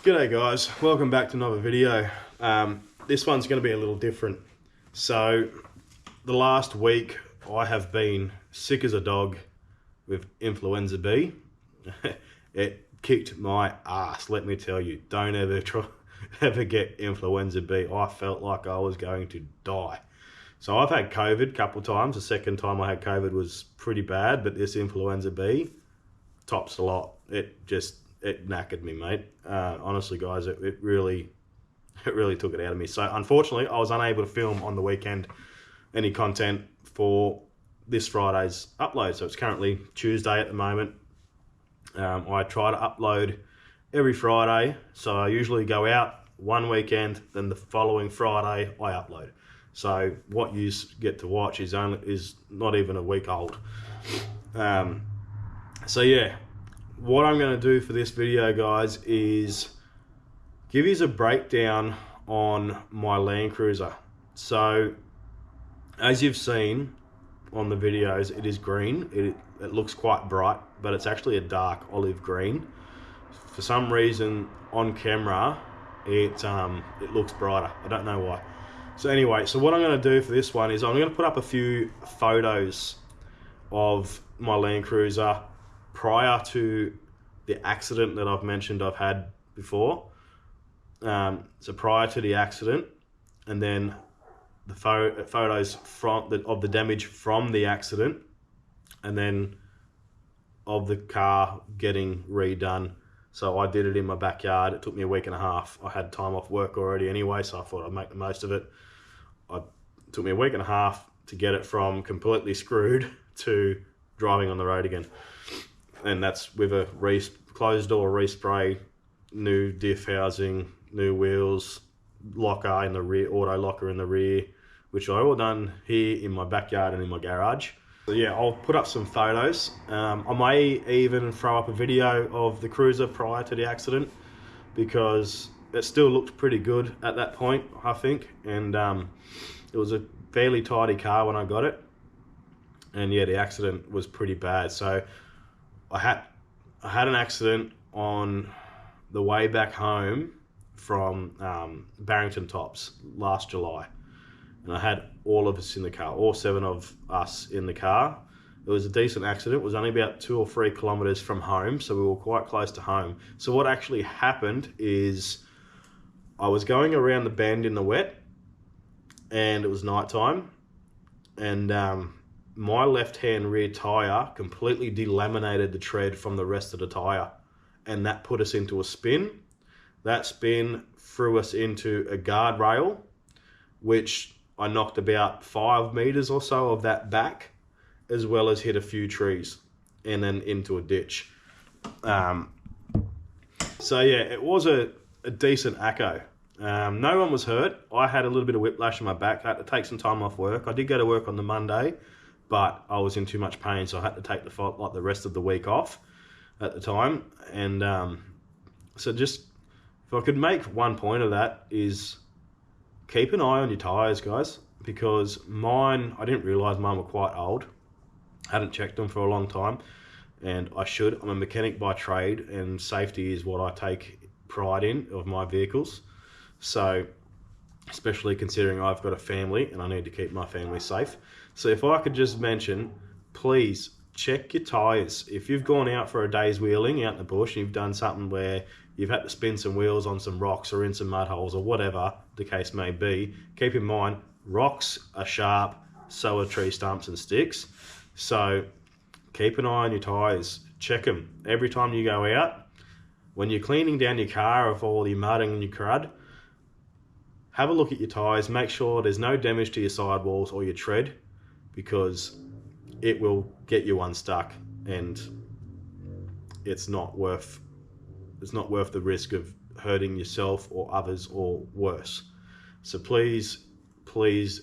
G'day guys, welcome back to another video. This one's going to be a little different. So the last week I have been sick as a dog with influenza B. It kicked my ass, let me tell you. Don't ever get influenza B. I felt like I was going to die. So I've had COVID a couple of times. The second time I had COVID was pretty bad, but this influenza B tops a lot. It knackered me, mate. Honestly, guys, it really took it out of me. So unfortunately, I was unable to film on the weekend any content for this Friday's upload. So it's currently Tuesday at the moment. I try to upload every Friday. So I usually go out one weekend, then the following Friday I upload. So what you get to watch is not even a week old. So yeah. What I'm going to do for this video, guys, is give you a breakdown on my Landcruiser. So, as you've seen on the videos, it is green. It looks quite bright, but it's actually a dark olive green. For some reason, on camera, it looks brighter. I don't know why. So anyway, so what I'm going to do for this one is I'm going to put up a few photos of my Landcruiser prior to the accident that I've mentioned I've had before. So prior to the accident, and then the photos of the damage from the accident, and then of the car getting redone. So I did it in my backyard. It took me a week and a half. I had time off work already anyway, so I thought I'd make the most of it. It took me a week and a half to get it from completely screwed to driving on the road again. And that's with a closed door respray, new diff housing, new wheels, locker in the rear, auto locker in the rear, which I all done here in my backyard and in my garage. So yeah, I'll put up some photos. I may even throw up a video of the Cruiser prior to the accident, because it still looked pretty good at that point, I think. And it was a fairly tidy car when I got it. And yeah, the accident was pretty bad. So I had an accident on the way back home from Barrington Tops last July, and I had all of us in the car, all 7 of us in the car. It was a decent accident. It was only about 2 or 3 kilometers from home, so we were quite close to home. So what actually happened is I was going around the bend in the wet, and it was nighttime, and my left-hand rear tyre completely delaminated the tread from the rest of the tyre, and that put us into a spin. That spin threw us into a guardrail, which I knocked about 5 meters or so of that back, as well as hit a few trees and then into a ditch. So yeah, it was a decent acco. No one was hurt. I had a little bit of whiplash in my back. I had to take some time off work. I did go to work on the Monday, but I was in too much pain, so I had to take the rest of the week off at the time. And so just, if I could make one point of that, is keep an eye on your tyres, guys, because mine, I didn't realise mine were quite old. I hadn't checked them for a long time, and I should. I'm a mechanic by trade, and safety is what I take pride in of my vehicles. So, especially considering I've got a family and I need to keep my family safe. So if I could just mention, please check your tyres. If you've gone out for a day's wheeling out in the bush and you've done something where you've had to spin some wheels on some rocks or in some mud holes or whatever the case may be, keep in mind, rocks are sharp, so are tree stumps and sticks. So keep an eye on your tyres. Check them every time you go out. When you're cleaning down your car of all your mud and your crud, have a look at your tyres. Make sure there's no damage to your sidewalls or your tread, because it will get you unstuck, and it's not worth the risk of hurting yourself or others or worse. So please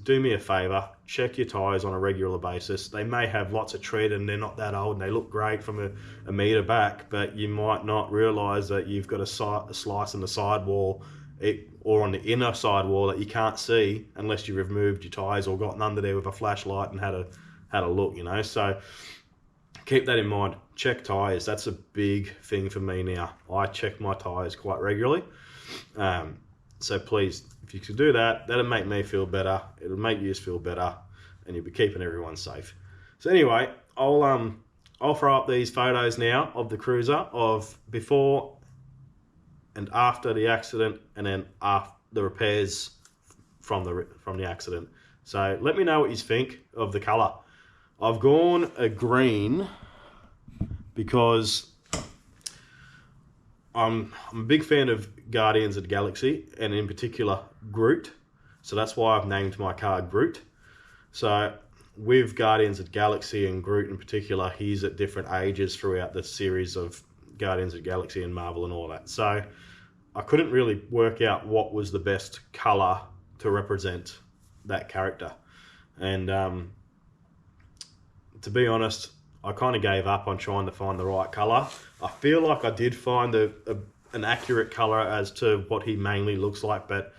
do me a favor, check your tyres on a regular basis. They may have lots of tread and they're not that old and they look great from a metre back, but you might not realise that you've got a slice in the sidewall or on the inner sidewall that you can't see unless you've removed your tyres or gotten under there with a flashlight and had a look, you know. So keep that in mind. Check tyres. That's a big thing for me now. I check my tyres quite regularly. So please, if you could do that, that'll make me feel better. It'll make you feel better, and you'll be keeping everyone safe. So anyway, I'll throw up these photos now of the Cruiser, of before and after the accident, and then after the repairs from the accident. So let me know what you think of the colour. I've gone a green because I'm a big fan of Guardians of the Galaxy, and in particular Groot. So that's why I've named my car Groot. So with Guardians of the Galaxy and Groot in particular, he's at different ages throughout the series of Guardians of the Galaxy and Marvel and all that. So I couldn't really work out what was the best colour to represent that character. And to be honest, I kind of gave up on trying to find the right colour. I feel like I did find an accurate colour as to what he mainly looks like, but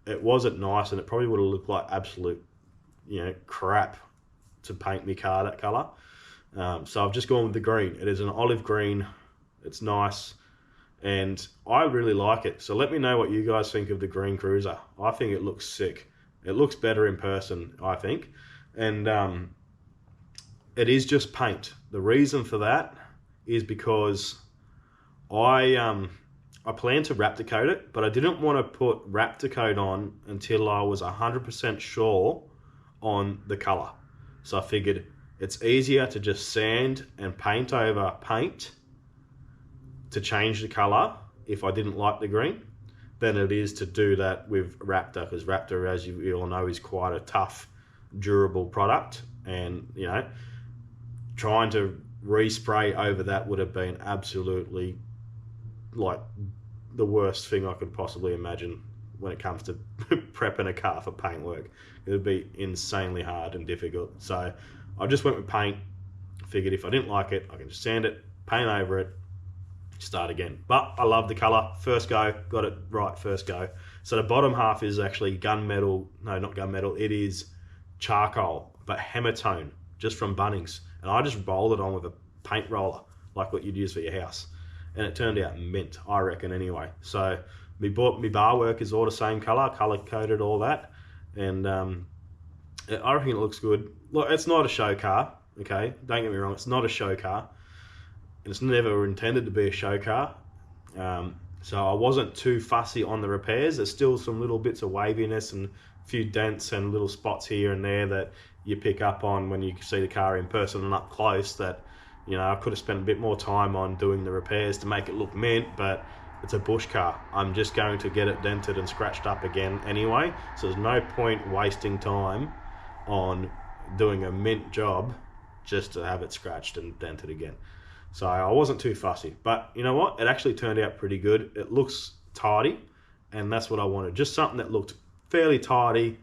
it wasn't nice, and it probably would have looked like absolute, crap to paint me car that colour. So I've just gone with the green. It is an olive green. It's nice, and I really like it. So let me know what you guys think of the green Cruiser. I think it looks sick. It looks better in person, I think. And it is just paint. The reason for that is because I plan to Raptor coat it, but I didn't want to put Raptor coat on until I was 100% sure on the colour. So I figured it's easier to just sand and paint over paint to change the colour if I didn't like the green than it is to do that with Raptor, because Raptor, as you all know, is quite a tough, durable product, and trying to respray over that would have been absolutely like the worst thing I could possibly imagine when it comes to prepping a car for paint work. It would be insanely hard and difficult. So I just went with paint. Figured if I didn't like it, I can just sand it, paint over it, start again. But I love the colour. First go, got it right first go. So the bottom half is actually gunmetal. No, not gunmetal. It is charcoal, but hematone, just from Bunnings. And I just rolled it on with a paint roller, like what you'd use for your house. And it turned out mint, I reckon, anyway. So my bar work is all the same colour coded, all that. And I reckon it looks good. Look, it's not a show car, okay? Don't get me wrong, it's not a show car. And it's never intended to be a show car. So I wasn't too fussy on the repairs. There's still some little bits of waviness and a few dents and little spots here and there that you pick up on when you see the car in person and up close that, I could have spent a bit more time on doing the repairs to make it look mint, but it's a bush car. I'm just going to get it dented and scratched up again anyway, so there's no point wasting time on doing a mint job just to have it scratched and dented again. So I wasn't too fussy, but you know what? It actually turned out pretty good. It looks tidy, and that's what I wanted. Just something that looked fairly tidy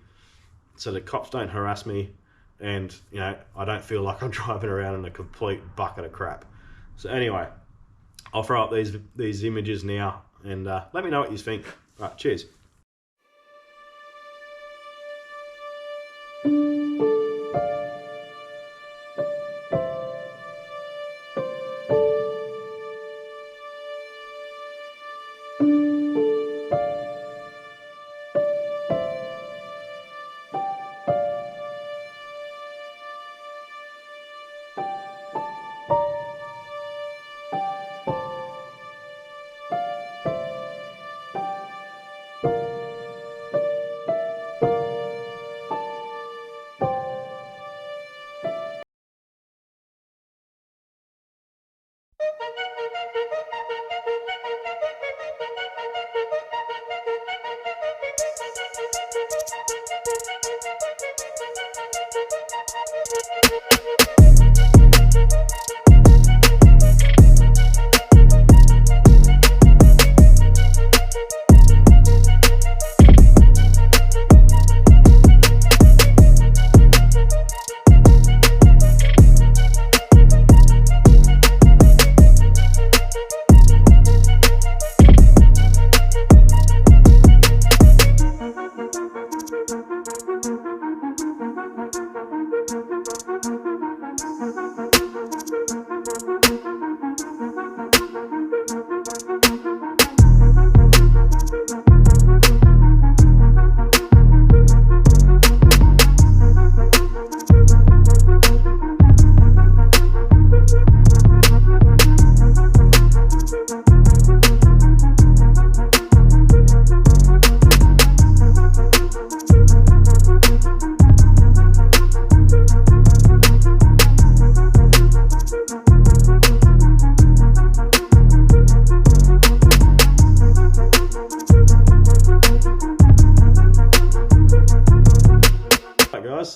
so the cops don't harass me, and I don't feel like I'm driving around in a complete bucket of crap. So anyway, I'll throw up these images now, and let me know what you think. Right, cheers.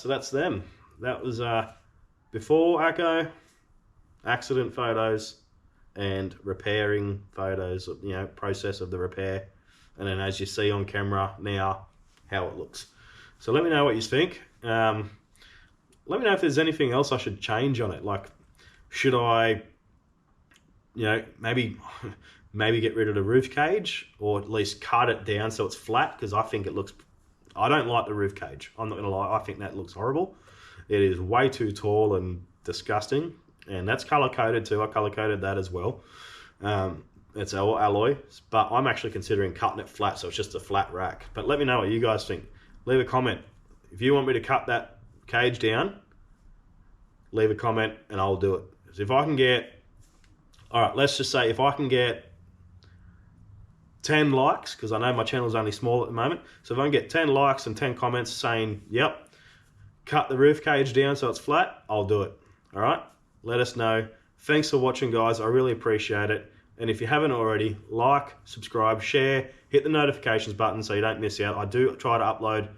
so that's them. That was before Acco, accident photos, and repairing photos, you know, process of the repair. And then as you see on camera now, how it looks. So let me know what you think. Let me know if there's anything else I should change on it. Like, should I, you know, maybe get rid of the roof cage, or at least cut it down so it's flat, because I think it looks, I don't like the roof cage. I'm not gonna lie, I think that looks horrible. It is way too tall and disgusting. And that's color coded too. I color coded that as well. It's all alloy, but I'm actually considering cutting it flat, so it's just a flat rack. But let me know what you guys think. Leave a comment. If you want me to cut that cage down, leave a comment and I'll do it. So if I can get, all right, let's just say if I can get 10 likes, because I know my channel's only small at the moment, so if I can get 10 likes and 10 comments saying, yep, cut the roof cage down so it's flat, I'll do it. All right, let us know. Thanks for watching, guys. I really appreciate it. And if you haven't already, like, subscribe, share, hit the notifications button so you don't miss out. I do try to upload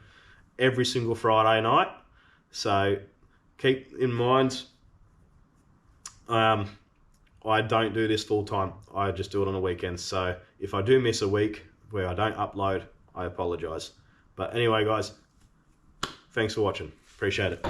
every single Friday night, so keep in mind, I don't do this full time. I just do it on the weekends. So if I do miss a week where I don't upload, I apologize. But anyway, guys, thanks for watching. Appreciate it.